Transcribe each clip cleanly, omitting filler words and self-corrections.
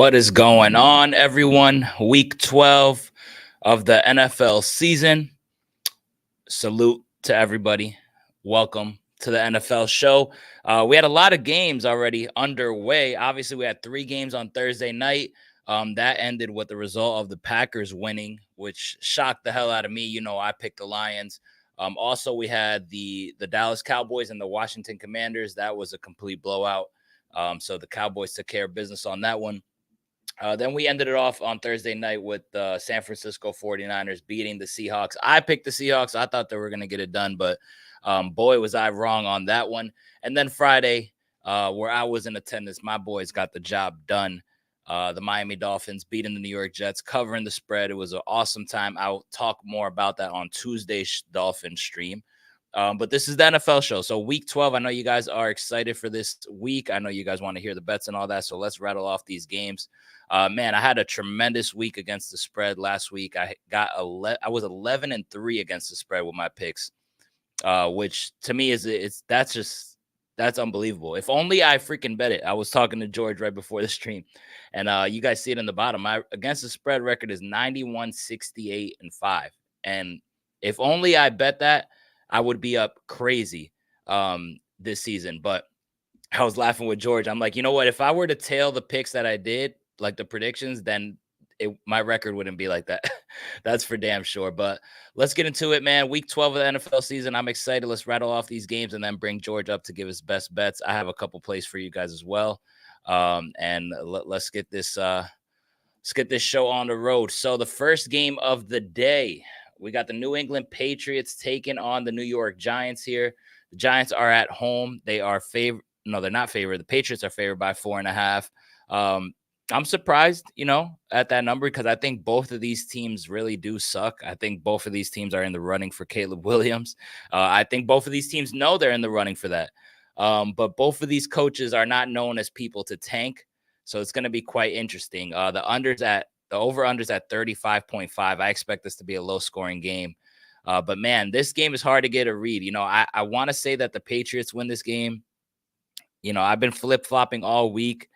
What is going on, everyone? Week 12 of the NFL season. Salute to everybody. Welcome to the NFL show. We had a lot of games already underway. Obviously, we had 3 games on Thursday night. That ended with the result of the Packers winning, which shocked the hell out of me. I picked the Lions. Also, we had the Dallas Cowboys and the Washington Commanders. That was a complete blowout. So the Cowboys took care of business on that one. Then we ended it off on Thursday night with the San Francisco 49ers beating the Seahawks. I picked the Seahawks. I thought they were going to get it done, but boy, was I wrong on that one. And then Friday, where I was in attendance, my boys got the job done. The Miami Dolphins beating the New York Jets, covering the spread. It was an awesome time. I'll talk more about that on Tuesday's Dolphin stream. But this is the NFL show. So week 12, I know you guys are excited for this week. I know you guys want to hear the bets and all that. So let's rattle off these games. Man, I had a tremendous week against the spread last week. I was 11-3 against the spread with my picks, which to me that's unbelievable. If only I freaking bet it. I was talking to George right before the stream, and you guys see it in the bottom. My against the spread record is 91-68-5, and if only I bet that, I would be up crazy this season. But I was laughing with George. I'm like, you know what? If I were to tail the picks that I did, like the predictions, then my record wouldn't be like that. That's for damn sure. But let's get into it, man. Week 12 of the NFL season. I'm excited. Let's rattle off these games and then bring George up to give his best bets. I have a couple plays for you guys as well. And let's get this show on the road. So the first game of the day, we got the New England Patriots taking on the New York Giants here. The Giants are at home. They are favored. No, they're not favored. The Patriots are favored by 4.5. I'm surprised, at that number because I think both of these teams really do suck. I think both of these teams are in the running for Caleb Williams. I think both of these teams know they're in the running for that. But both of these coaches are not known as people to tank. So it's going to be quite interesting. The over-unders at 35.5. I expect this to be a low-scoring game. But, man, this game is hard to get a read. I want to say that the Patriots win this game. I've been flip-flopping all week.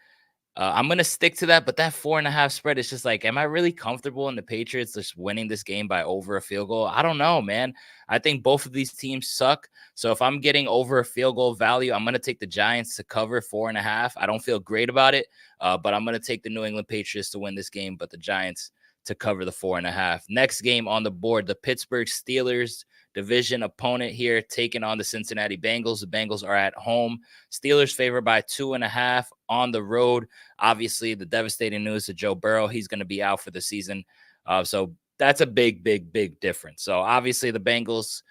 I'm going to stick to that, but that 4.5 spread is just like, am I really comfortable in the Patriots just winning this game by over a field goal? I don't know, man. I think both of these teams suck. So if I'm getting over a field goal value, I'm going to take the Giants to cover 4.5. I don't feel great about it, but I'm going to take the New England Patriots to win this game, but the Giants to cover the 4.5. Next game on the board, the Pittsburgh Steelers, division opponent here, taking on the Cincinnati Bengals. The Bengals are at home. Steelers favored by 2.5 on the road. Obviously, the devastating news to Joe Burrow, he's going to be out for the season. So that's a big, big, big difference. So obviously the Bengals,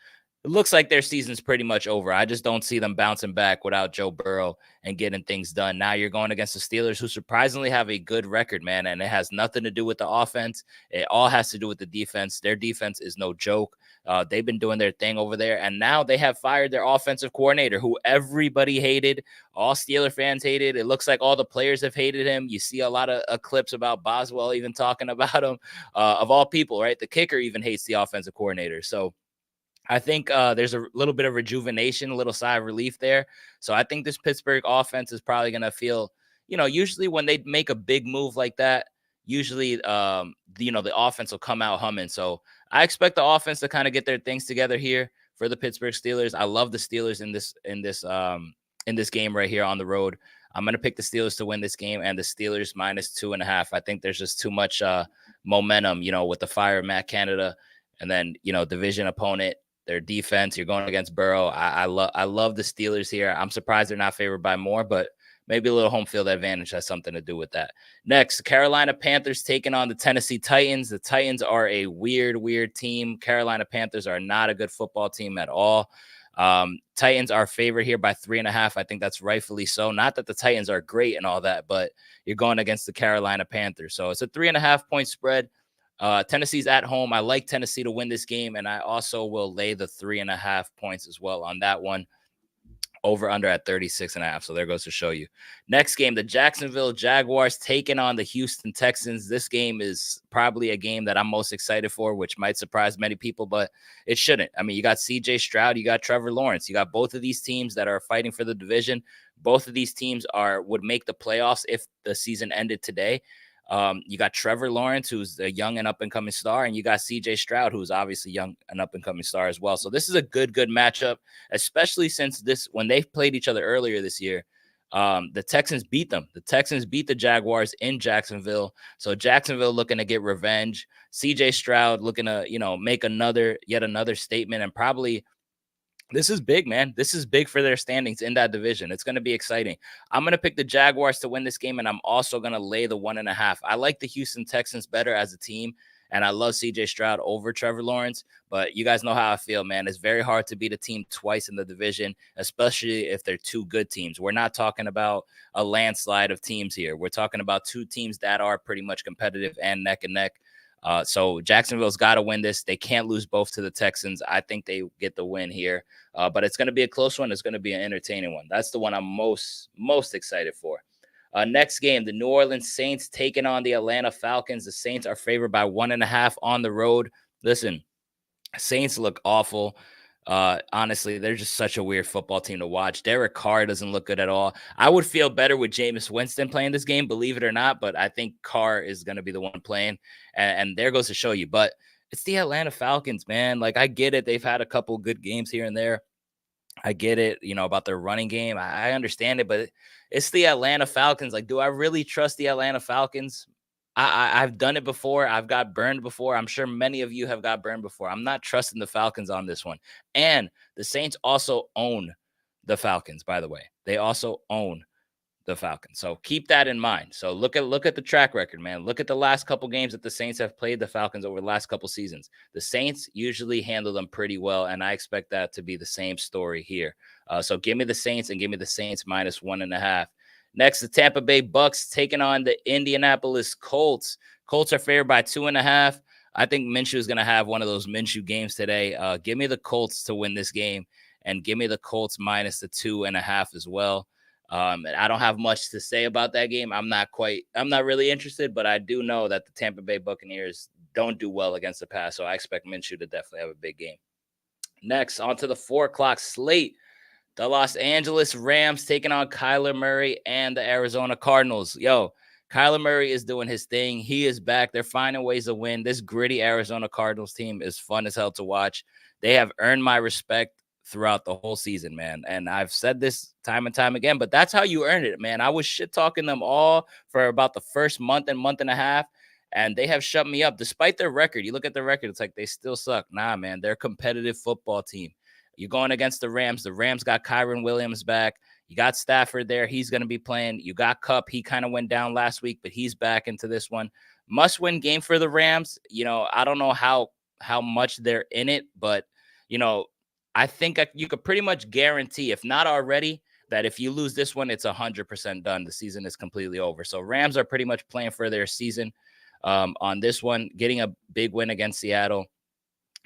it looks like their season's pretty much over. I just don't see them bouncing back without Joe Burrow and getting things done. Now you're going against the Steelers, who surprisingly have a good record, man, and it has nothing to do with the offense. It all has to do with the defense. Their defense is no joke. They've been doing their thing over there, and now they have fired their offensive coordinator, who everybody hated. All Steeler fans hated. It looks like all the players have hated him. You see a lot of clips about Boswell even talking about him. Of all people, right? The kicker even hates the offensive coordinator. So I think there's a little bit of rejuvenation, a little sigh of relief there. So I think this Pittsburgh offense is probably going to feel, usually when they make a big move like that, usually, the offense will come out humming. So I expect the offense to kind of get their things together here for the Pittsburgh Steelers. I love the Steelers in this game right here on the road. I'm going to pick the Steelers to win this game and the Steelers -2.5. I think there's just too much momentum, with the fire of Matt Canada and then, division opponent. Their defense, you're going against Burrow. I love the Steelers here. I'm surprised they're not favored by more, but maybe a little home field advantage has something to do with that. Next, Carolina Panthers taking on the Tennessee Titans. The Titans are a weird team. Carolina Panthers are not a good football team at all. Titans are favored here by 3.5. I think that's rightfully so. Not that the Titans are great and all that, but you're going against the Carolina Panthers. So it's a 3.5 point spread. Tennessee's at home. I like Tennessee to win this game, and I also will lay the 3.5 points as well on that one. Over under at 36.5. So there goes to show you. Next game, the Jacksonville Jaguars taking on the Houston Texans. This game is probably a game that I'm most excited for, which might surprise many people, but it shouldn't. I mean, you got CJ Stroud, you got Trevor Lawrence, you got both of these teams that are fighting for the division. Both of these teams would make the playoffs if the season ended today. You got Trevor Lawrence, who's a young and up and coming star, and you got CJ Stroud, who's obviously young and up and coming star as well. So this is a good matchup, especially since when they played each other earlier this year. The Texans beat them. The Texans beat the Jaguars in Jacksonville. So Jacksonville looking to get revenge. CJ Stroud looking to, make yet another statement, and probably this is big, man. This is big for their standings in that division. It's going to be exciting. I'm going to pick the Jaguars to win this game, and I'm also going to lay the 1.5. I like the Houston Texans better as a team, and I love CJ Stroud over Trevor Lawrence. But you guys know how I feel, man. It's very hard to beat a team twice in the division, especially if they're two good teams. We're not talking about a landslide of teams here. We're talking about two teams that are pretty much competitive and neck and neck. So Jacksonville's got to win this. They can't lose both to the Texans. I think they get the win here, but it's going to be a close one. It's going to be an entertaining one. That's the one I'm most excited for. Next game, the New Orleans Saints taking on the Atlanta Falcons. The Saints are favored by 1.5 on the road. Listen, Saints look awful. Honestly, they're just such a weird football team to watch. Derek Carr doesn't look good at all. I would feel better with Jameis Winston playing this game, believe it or not, but I think Carr is going to be the one playing, and there goes to show you. But it's the Atlanta Falcons, man. Like, I get it. They've had a couple good games here and there. I get it, about their running game. I understand it, but it's the Atlanta Falcons. Like, do I really trust the Atlanta Falcons? I've done it before. I've got burned before. I'm sure many of you have got burned before. I'm not trusting the Falcons on this one. And the Saints also own the Falcons, by the way. They also own the Falcons. So keep that in mind. So look at the track record, man. Look at the last couple games that the Saints have played the Falcons over the last couple seasons. The Saints usually handle them pretty well, and I expect that to be the same story here. So give me the Saints and give me the Saints minus 1.5. Next, the Tampa Bay Bucks taking on the Indianapolis Colts. Colts are favored by 2.5. I think Minshew is going to have one of those Minshew games today. Give me the Colts to win this game, and give me the Colts minus the 2.5 as well. I don't have much to say about that game. I'm not really interested, but I do know that the Tampa Bay Buccaneers don't do well against the pass, so I expect Minshew to definitely have a big game. Next, on to the 4:00 slate. The Los Angeles Rams taking on Kyler Murray and the Arizona Cardinals. Yo, Kyler Murray is doing his thing. He is back. They're finding ways to win. This gritty Arizona Cardinals team is fun as hell to watch. They have earned my respect throughout the whole season, man. And I've said this time and time again, but that's how you earn it, man. I was shit talking them all for about the first month and a half, and they have shut me up despite their record. You look at their record, it's like they still suck. Nah, man, they're a competitive football team. You're going against the Rams. The Rams got Kyron Williams back. You got Stafford there. He's going to be playing. You got Kupp. He kind of went down last week, but he's back into this one. Must-win game for the Rams. I don't know how much they're in it, but, I think you could pretty much guarantee, if not already, that if you lose this one, it's 100% done. The season is completely over. So Rams are pretty much playing for their season on this one, getting a big win against Seattle.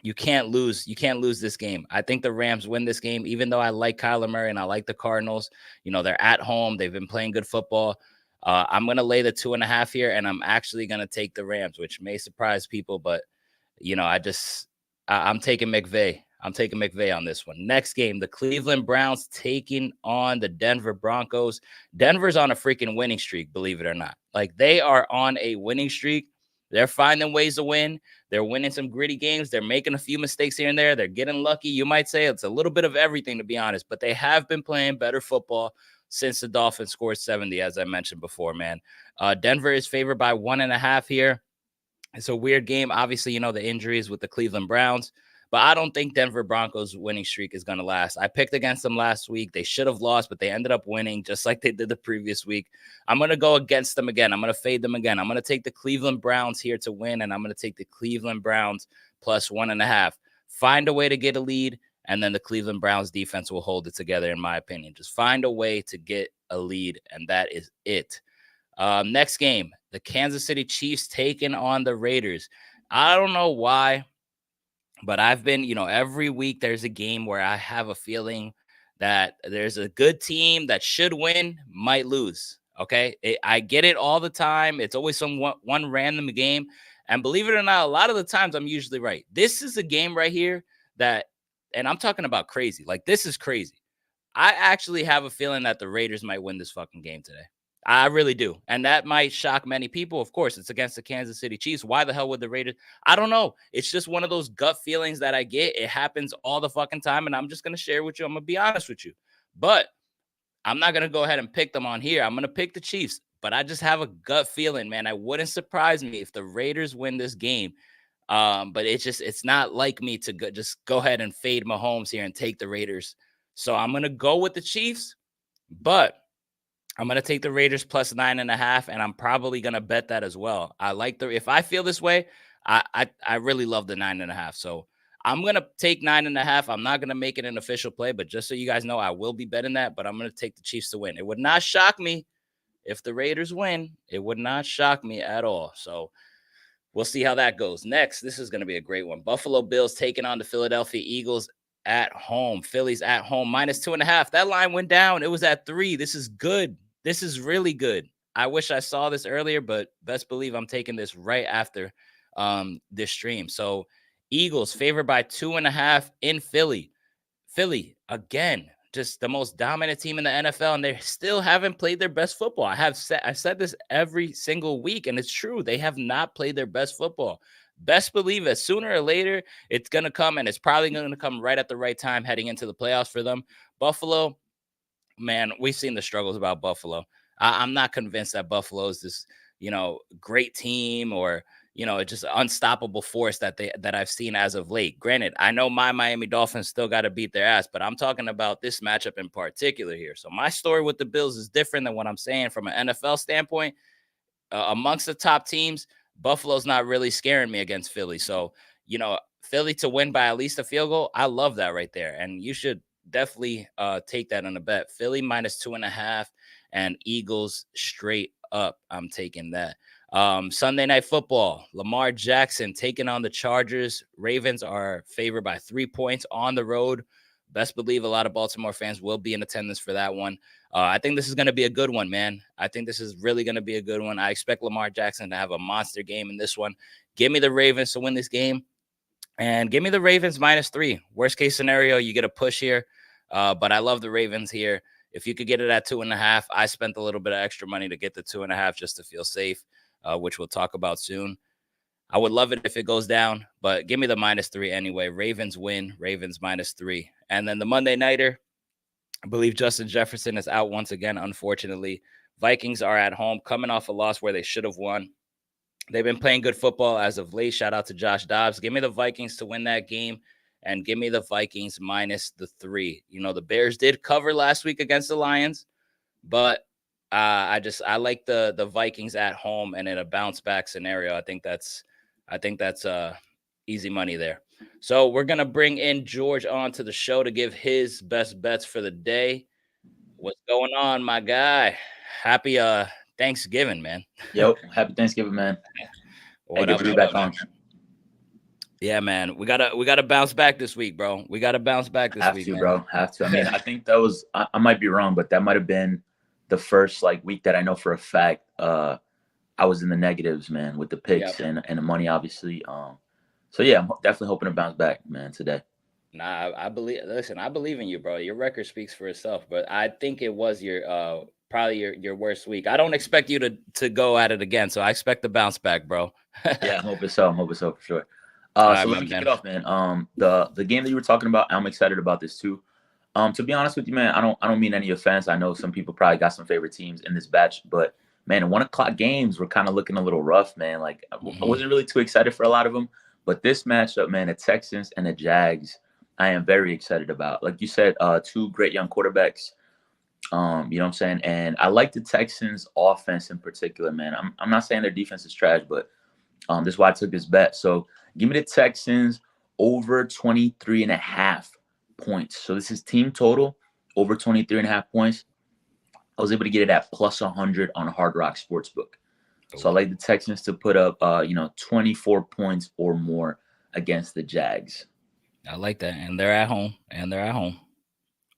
You can't lose. You can't lose this game. I think the Rams win this game, even though I like Kyler Murray and I like the Cardinals. They're at home. They've been playing good football. I'm going to lay the 2.5 here, and I'm actually going to take the Rams, which may surprise people, but, I'm taking McVay. I'm taking McVay on this one. Next game, the Cleveland Browns taking on the Denver Broncos. Denver's on a freaking winning streak, believe it or not. Like, they are on a winning streak. They're finding ways to win. They're winning some gritty games. They're making a few mistakes here and there. They're getting lucky. You might say it's a little bit of everything, to be honest, but they have been playing better football since the Dolphins scored 70, as I mentioned before, man. Denver is favored by 1.5 here. It's a weird game. Obviously, the injuries with the Cleveland Browns, but I don't think Denver Broncos winning streak is going to last. I picked against them last week. They should have lost, but they ended up winning just like they did the previous week. I'm going to go against them again. I'm going to fade them again. I'm going to take the Cleveland Browns here to win, and I'm going to take the Cleveland Browns plus 1.5. Find a way to get a lead, and then the Cleveland Browns defense will hold it together, in my opinion. Just find a way to get a lead, and that is it. Next game, the Kansas City Chiefs taking on the Raiders. I don't know why, but I've been, every week there's a game where I have a feeling that there's a good team that should win, might lose. Okay. I get it all the time. It's always one random game. And believe it or not, a lot of the times I'm usually right. This is a game right here and I'm talking about crazy. Like, this is crazy. I actually have a feeling that the Raiders might win this fucking game today. I really do. And that might shock many people. Of course, it's against the Kansas City Chiefs. Why the hell would the Raiders? I don't know. It's just one of those gut feelings that I get. It happens all the fucking time. And I'm just going to share with you. I'm going to be honest with you. But I'm not going to go ahead and pick them on here. I'm going to pick the Chiefs. But I just have a gut feeling, man. I wouldn't surprise me if the Raiders win this game. But it's not like me to just go ahead and fade Mahomes here and take the Raiders. So I'm going to go with the Chiefs. But I'm going to take the Raiders plus 9.5, and I'm probably going to bet that as well. If I feel this way, I really love the 9.5. So I'm going to take 9.5. I'm not going to make it an official play, but just so you guys know, I will be betting that, but I'm going to take the Chiefs to win. It would not shock me if the Raiders win. It would not shock me at all. So we'll see how that goes. Next, this is going to be a great one. Buffalo Bills taking on the Philadelphia Eagles at home. Phillies at home, minus 2.5. That line went down. It was at 3. This is good. This is really good. I wish I saw this earlier, but best believe I'm taking this right after this stream. So Eagles favored by 2.5 in Philly. Philly, again, just the most dominant team in the NFL, and they still haven't played their best football. I said this every single week, and it's true. They have not played their best football. Best believe it, sooner or later, it's going to come, and it's probably going to come right at the right time heading into the playoffs for them. Buffalo, man, we've seen the struggles about Buffalo. I'm not convinced that Buffalo is this, great team or, just unstoppable force that I've seen as of late. Granted, I know my Miami Dolphins still got to beat their ass, but I'm talking about this matchup in particular here. So my story with the Bills is different than what I'm saying from an NFL standpoint. Amongst the top teams, Buffalo's not really scaring me against Philly. So, Philly to win by at least a field goal, I love that right there. And you should definitely take that on a bet. Philly minus 2.5 and Eagles straight up. I'm taking that. Sunday Night Football, Lamar Jackson taking on the Chargers. Ravens are favored by 3 points on the road. Best believe a lot of Baltimore fans will be in attendance for that one. I think this is going to be a good one, man. I think this is really going to be a good one. I expect Lamar Jackson to have a monster game in this one. Give me the Ravens to win this game. And give me the Ravens minus 3. Worst case scenario, you get a push here. But I love the Ravens here. If you could get it at 2.5, I spent a little bit of extra money to get the 2.5 just to feel safe, which we'll talk about soon. I would love it if it goes down, but give me the minus 3 anyway. Ravens win, Ravens minus 3. And then the Monday nighter, I believe Justin Jefferson is out once again, unfortunately. Vikings are at home, coming off a loss where they should have won. They've been playing good football as of late. Shout out to Josh Dobbs. Give me the Vikings to win that game, and give me the Vikings minus the 3. The Bears did cover last week against the Lions, but I like the Vikings at home and in a bounce back scenario. I think that's easy money there. So we're gonna bring in George on to the show to give his best bets for the day. What's going on, my guy? Happy Thanksgiving, man. Yep, happy Thanksgiving, man. What up? Back on. Yeah, man. We gotta bounce back this week, bro. We gotta bounce back this week, man. Bro. Have to. I mean, I think that was I might be wrong, but that might have been the first week that I know for a fact I was in the negatives, man, with the picks and the money, obviously. So yeah, I'm definitely hoping to bounce back, man, today. Nah, I believe in you, bro. Your record speaks for itself, but I think it was your probably your worst week. I don't expect you to go at it again, so I expect to bounce back, bro. Yeah, I'm hoping so for sure. So let me kick it off, man. The game that you were talking about, I'm excited about this too. To be honest with you, man, I don't mean any offense. I know some people probably got some favorite teams in this batch, but man, 1:00 games were kind of looking a little rough, man. I wasn't really too excited for a lot of them, but this matchup, man, the Texans and the Jags, I am very excited about. Like you said, 2 great young quarterbacks. You know what I'm saying? And I like the Texans offense in particular, man. I'm not saying their defense is trash, but this is why I took this bet. So give me the Texans over 23.5 points. So this is team total over 23.5 points. I was able to get it at plus 100 on Hard Rock Sportsbook. So I like the Texans to put up, 24 points or more against the Jags. I like that, and they're at home.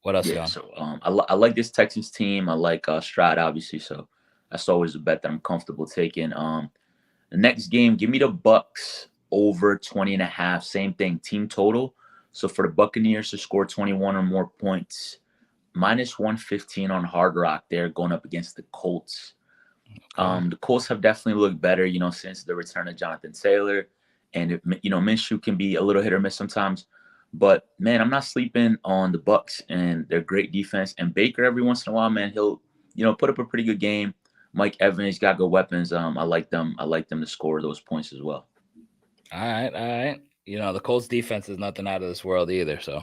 What else, y'all? So I like this Texans team. I like Stroud, obviously. So that's always a bet that I'm comfortable taking. The next game, give me the Bucks over 20.5. Same thing, team total. So for the Buccaneers to score 21 or more points, minus 115 on Hard Rock. They're going up against the Colts. Okay. The Colts have definitely looked better, since the return of Jonathan Taylor. And, Minshew can be a little hit or miss sometimes. But, man, I'm not sleeping on the Bucs and their great defense. And Baker, every once in a while, man, he'll, put up a pretty good game. Mike Evans got good weapons. I like them. I like them to score those points as well. All right. The Colts defense is nothing out of this world either. So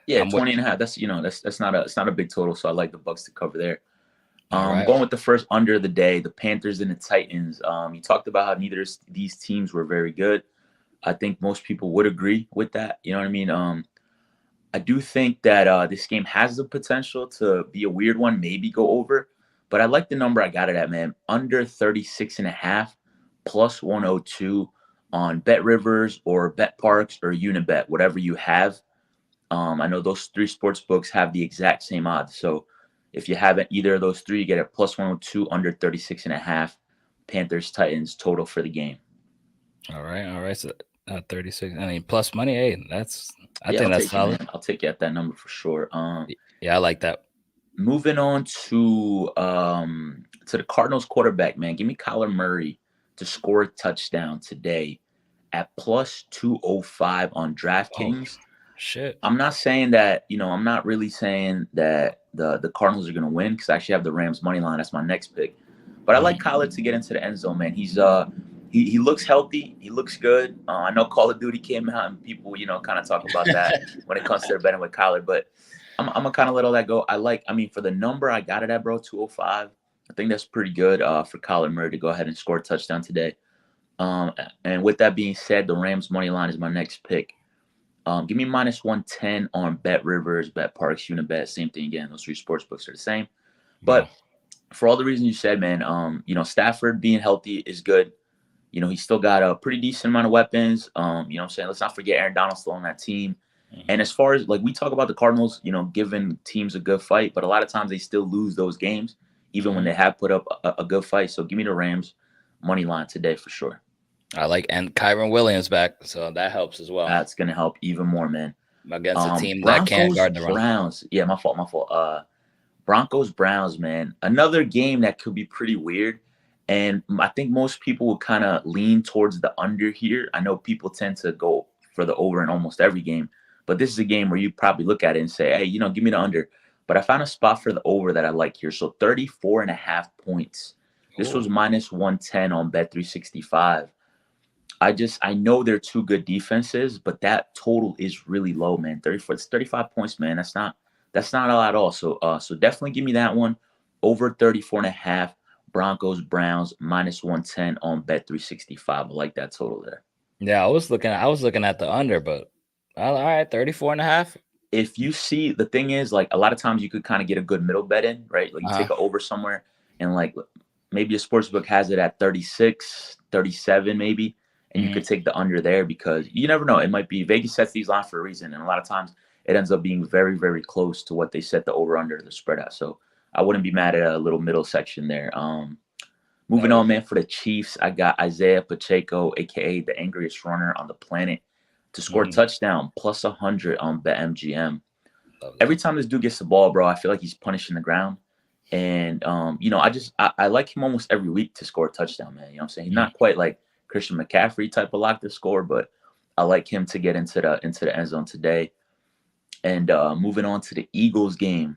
yeah, 20.5. That's not a big total. So I like the Bucs to cover there. Going with the first under of the day, the Panthers and the Titans. You talked about how neither of these teams were very good. I think most people would agree with that. You know what I mean? I do think that this game has the potential to be a weird one, maybe go over. But I like the number I got it at, man. Under 36.5 plus 102 on Bet Rivers or Bet Parks or Unibet, whatever you have. I know those three sports books have the exact same odds. So if you haven't either of those three, you get a plus 102 under 36.5 Panthers Titans total for the game. All right. So 36. I mean, plus money. Hey, I think that's solid. I'll take you at that number for sure. Yeah, I like that. Moving on to the Cardinals quarterback, man. Give me Kyler Murray to score a touchdown today at plus 205 on DraftKings. Oh, shit. I'm not saying that, I'm not really saying that the Cardinals are going to win because I actually have the Rams money line. That's my next pick. But I like Kyler to get into the end zone, man. He's he looks healthy. He looks good. I know Call of Duty came out and people, kind of talk about that when it comes to their betting with Kyler. But I'm going to kind of let all that go. For the number I got it at, bro, 205. I think that's pretty good for Kyler Murray to go ahead and score a touchdown today. And with that being said, the Rams money line is my next pick. Give me minus 110 on Bet Rivers, Bet Parks, Unibet. Same thing again. Those three sports books are the same. But for all the reasons you said, man, Stafford being healthy is good. He's still got a pretty decent amount of weapons. Let's not forget Aaron Donald's still on that team. And as far as we talk about the Cardinals, giving teams a good fight, but a lot of times they still lose those games, even when they have put up a good fight. So give me the Rams money line today for sure. I like, and Kyron Williams back, so that helps as well. That's gonna help even more, man. Against a team that can't guard the run. Browns. Yeah, my fault. Broncos Browns, man. Another game that could be pretty weird. And I think most people will kind of lean towards the under here. I know people tend to go for the over in almost every game, but this is a game where you probably look at it and say, hey, give me the under. But I found a spot for the over that I like here. So 34.5 points. This was minus 110 on Bet365. I know they're two good defenses, but that total is really low, man. 35 points, man. That's not a lot at all. So definitely give me that one. Over 34.5. Broncos, Browns, minus 110 on Bet365. I like that total there. Yeah, I was looking at the under, but all right, 34.5. If you see, the thing is, a lot of times you could kind of get a good middle bet in, right? You take it over somewhere and maybe a sportsbook has it at 36, 37 maybe, and you could take the under there because you never know. It might be Vegas sets these lines for a reason, and a lot of times it ends up being very, very close to what they set the over under the spread at. So I wouldn't be mad at a little middle section there. Moving on, man, for the Chiefs, I got Isaiah Pacheco, a.k.a. the angriest runner on the planet, to score a touchdown, plus 100 on BetMGM. Every time this dude gets the ball, bro, I feel like he's punishing the ground. And, I like him almost every week to score a touchdown, man. You know what I'm saying? He's not quite like Christian McCaffrey type of lock to score, but I like him to get into the end zone today. And moving on to the Eagles game,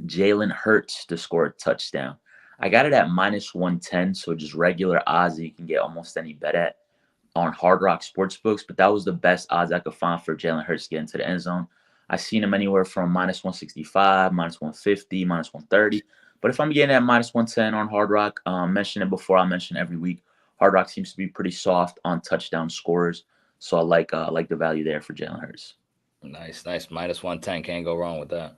Jalen Hurts to score a touchdown. I got it at minus 110, so just regular odds that you can get almost any bet at on Hard Rock Sportsbooks, but that was the best odds I could find for Jalen Hurts to get into the end zone. I've seen him anywhere from minus 165, minus 150, minus 130. But if I'm getting at minus 110 on Hard Rock, mentioned it before, I mention every week, Hard Rock seems to be pretty soft on touchdown scores. So I like the value there for Jalen Hurts. Nice. Minus 110. Can't go wrong with that.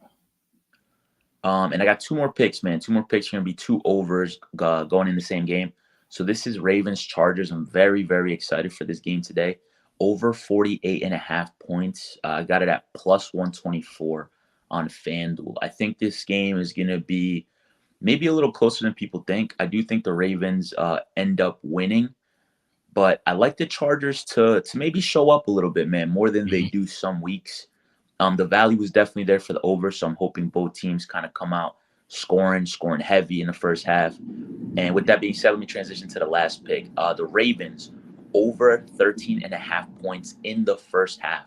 And I got two more picks, man. Two more picks are going to be two overs going in the same game. So this is Ravens-Chargers. I'm very, very excited for this game today. Over 48.5 points. I got it at plus 124 on FanDuel. I think this game is going to be maybe a little closer than people think. I do think the Ravens end up winning. But I like the Chargers to maybe show up a little bit, man, more than they do some weeks. The value was definitely there for the over, so I'm hoping both teams kind of come out scoring heavy in the first half. And with that being said, let me transition to the last pick. The Ravens over 13.5 points in the first half.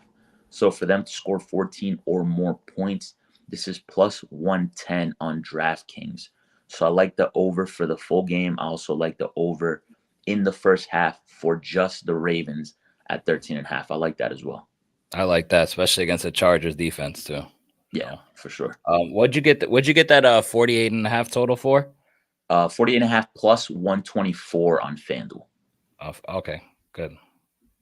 So for them to score 14 or more points, this is plus 110 on DraftKings. So I like the over for the full game. I also like the over in the first half for just the Ravens at 13.5. I like that as well. I like that, especially against the Chargers defense too. Yeah, for sure. What'd you get that 48.5 total for? 48.5 plus 124 on FanDuel. Okay, good.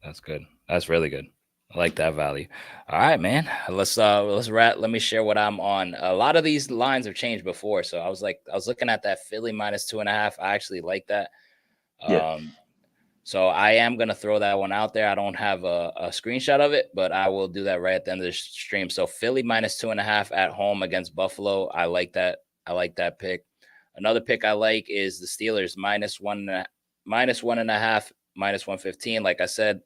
That's good. That's really good. I like that value. All right, man. Let's wrap. Let me share what I'm on. A lot of these lines have changed before, so I was looking at that Philly minus 2.5. I actually like that. Yeah. So I am gonna throw that one out there. I don't have a screenshot of it, but I will do that right at the end of the stream. So Philly minus 2.5 at home against Buffalo. I like that. I like that pick. Another pick I like is the Steelers minus 1.5, minus 115. Like I said,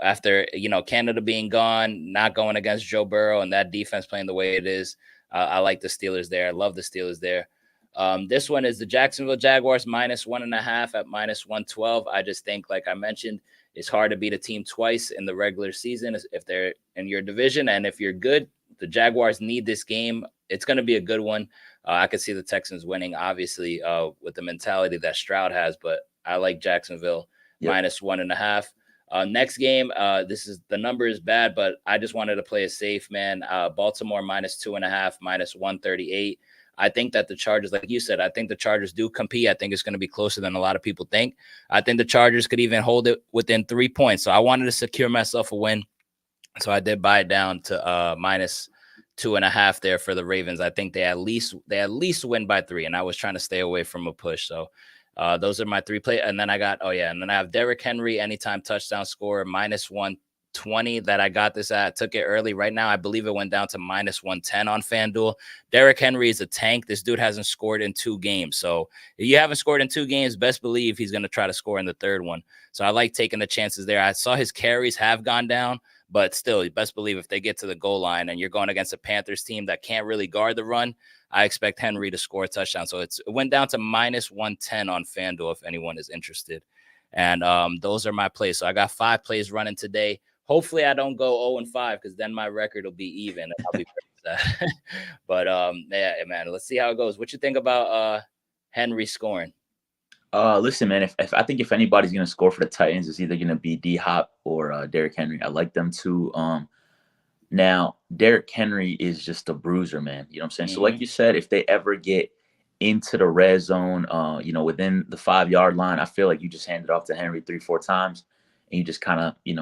after Canada being gone, not going against Joe Burrow, and that defense playing the way it is, I like the Steelers there. I love the Steelers there. This one is the Jacksonville Jaguars minus 1.5 at minus 112. I just think, like I mentioned, it's hard to beat a team twice in the regular season if they're in your division. And if you're good, the Jaguars need this game. It's going to be a good one. I could see the Texans winning, obviously, with the mentality that Stroud has, but I like Jacksonville minus 1.5. Next game, the number is bad, but I just wanted to play it safe, man. Baltimore minus 2.5, minus 138. I think that the Chargers, like you said, I think the Chargers do compete. I think it's going to be closer than a lot of people think. I think the Chargers could even hold it within 3 points. So I wanted to secure myself a win. So I did buy it down to minus 2.5 there for the Ravens. I think they at least win by 3, and I was trying to stay away from a push. So those are my 3 play. And then I have Derrick Henry anytime touchdown score minus 120 that I got this at. Took it early. Right now, I believe it went down to minus 110 on FanDuel. Derrick Henry is a tank. This dude hasn't scored in 2 games. So if you haven't scored in 2 games, best believe he's going to try to score in the third one. So I like taking the chances there. I saw his carries have gone down, but still, you best believe if they get to the goal line and you're going against a Panthers team that can't really guard the run, I expect Henry to score a touchdown. So it went down to minus 110 on FanDuel if anyone is interested. And those are my plays. So I got 5 plays running today. Hopefully I don't go 0-5 because then my record will be even. I'll be sad. But yeah, man, let's see how it goes. What you think about Henry scoring? Listen, man, if I think if anybody's gonna score for the Titans, it's either gonna be D-Hop or Derrick Henry. I like them too. Now Derrick Henry is just a bruiser, man. You know what I'm saying? So like you said, if they ever get into the red zone, within the 5-yard line, I feel like you just hand it off to Henry 3-4 times, and you just kind of, you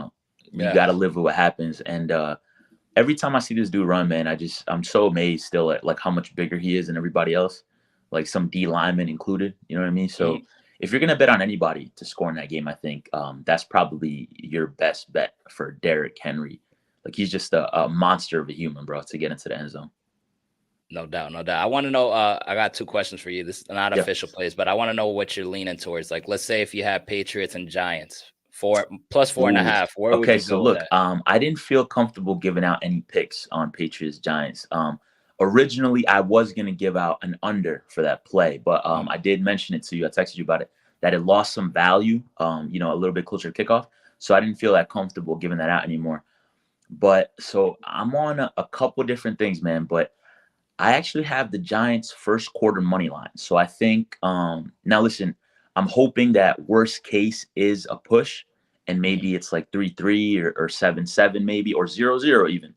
got to live with what happens. And every time I see this dude run, man, I'm so amazed still at like how much bigger he is than everybody else, like some D linemen included. You know what I mean? So if you're gonna bet on anybody to score in that game, I think that's probably your best bet for Derrick Henry. Like he's just a monster of a human, bro, to get into the end zone. No doubt. I want to know. I got 2 questions for you. This is not official plays, but I want to know what you're leaning towards. Like, let's say if you have Patriots and Giants, plus 4.5. Where would you go look, with that? I didn't feel comfortable giving out any picks on Patriots Giants. Originally, I was gonna give out an under for that play, but I did mention it to you. I texted you about it that it lost some value. A little bit closer to kickoff, so I didn't feel that comfortable giving that out anymore. But so I'm on a couple different things, man. But I actually have the Giants first quarter money line. So I think now listen, I'm hoping that worst case is a push and maybe it's like 3-3 or 7-7 maybe or 0-0 even.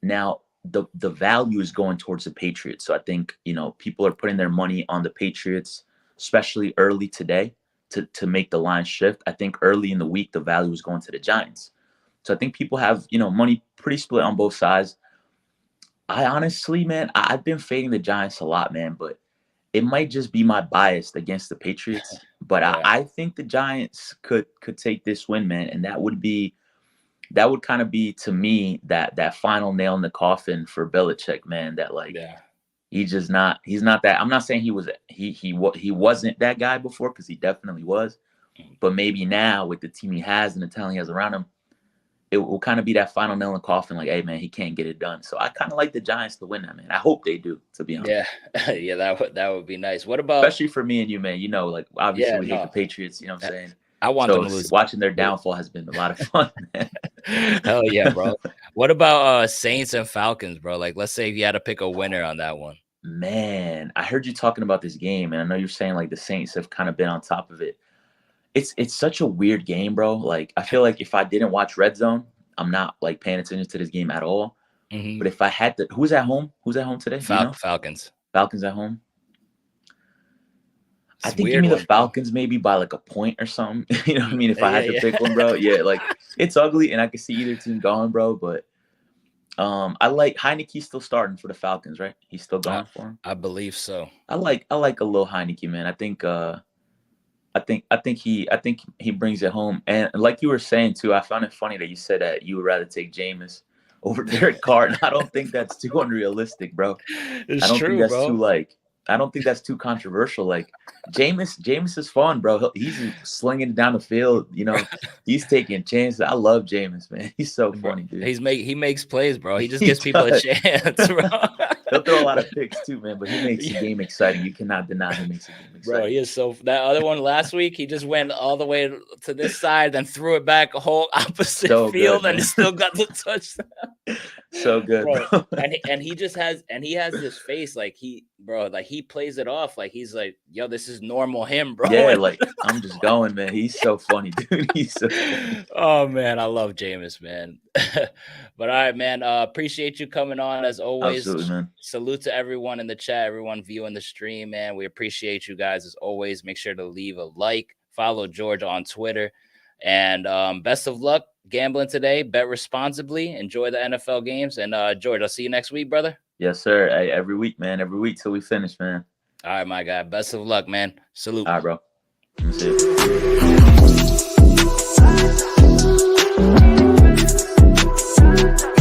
Now the value is going towards the Patriots. So I think, people are putting their money on the Patriots, especially early today to make the line shift. I think early in the week the value is going to the Giants. So I think people have, money pretty split on both sides. I honestly, man, I've been fading the Giants a lot, man, but it might just be my bias against the Patriots. But I think the Giants could take this win, man, and that would kind of be to me that final nail in the coffin for Belichick, man. That he's not that. I'm not saying he wasn't that guy before, because he definitely was, but maybe now with the team he has and the talent he has around him, it will kind of be that final nail in the coffin. Like, hey man, he can't get it done. So I kind of like the Giants to win that, man. I hope they do. To be honest. Yeah, yeah, that would be nice. What about especially for me and you, man? You know, like obviously we hate the Patriots. You know what I'm saying? I want them to lose. Watching their downfall has been a lot of fun, man. Hell yeah, bro. What about Saints and Falcons, bro? Like, let's say if you had to pick a winner on that one. Man, I heard you talking about this game, and I know you're saying like the Saints have kind of been on top of it. It's such a weird game, bro. Like, I feel like if I didn't watch Red Zone, I'm not like paying attention to this game at all. Mm-hmm. But if I had to, who's at home? Who's at home today? Falcons. Falcons at home. I think give me the Falcons maybe by like a point or something. You know what I mean? If I had to pick one, bro. Yeah, like it's ugly, and I can see either team going, bro. But I like Heineke still starting for the Falcons, right? He's still going for him. I believe so. I like a little Heineke, man. I think he brings it home. And like you were saying too, I found it funny that you said that you would rather take Jameis over Derek Carr. And I don't think that's too unrealistic, bro. I don't think that's too controversial. Like Jameis is fun, bro. He's slinging it down the field. You know, he's taking chances. I love Jameis, man. He's so funny, dude. He makes plays, bro. He just gives people a chance, bro. He'll throw a lot of picks too, man. But he makes the game exciting. You cannot deny he makes the game exciting. Bro, he is so. That other one last week, he just went all the way to this side, then threw it back a whole opposite field, and still got the touchdown. So good, bro. And he has this face like he plays it off like he's like, yo, this is normal him, bro. Yeah, like I'm just going, man. He's so funny, dude. He's so funny. Oh man, I love Jameis, man. But all right, man. Appreciate you coming on as always. Absolutely, man. Salute to everyone in the chat, everyone viewing the stream, man. We appreciate you guys as always. Make sure to leave a like, follow George on Twitter, and best of luck gambling today. Bet responsibly. Enjoy the NFL games, and George, I'll see you next week, brother. Yes, sir. Hey, every week, man. Every week till we finish, man. All right, my guy. Best of luck, man. Salute. All right, bro. Let me see.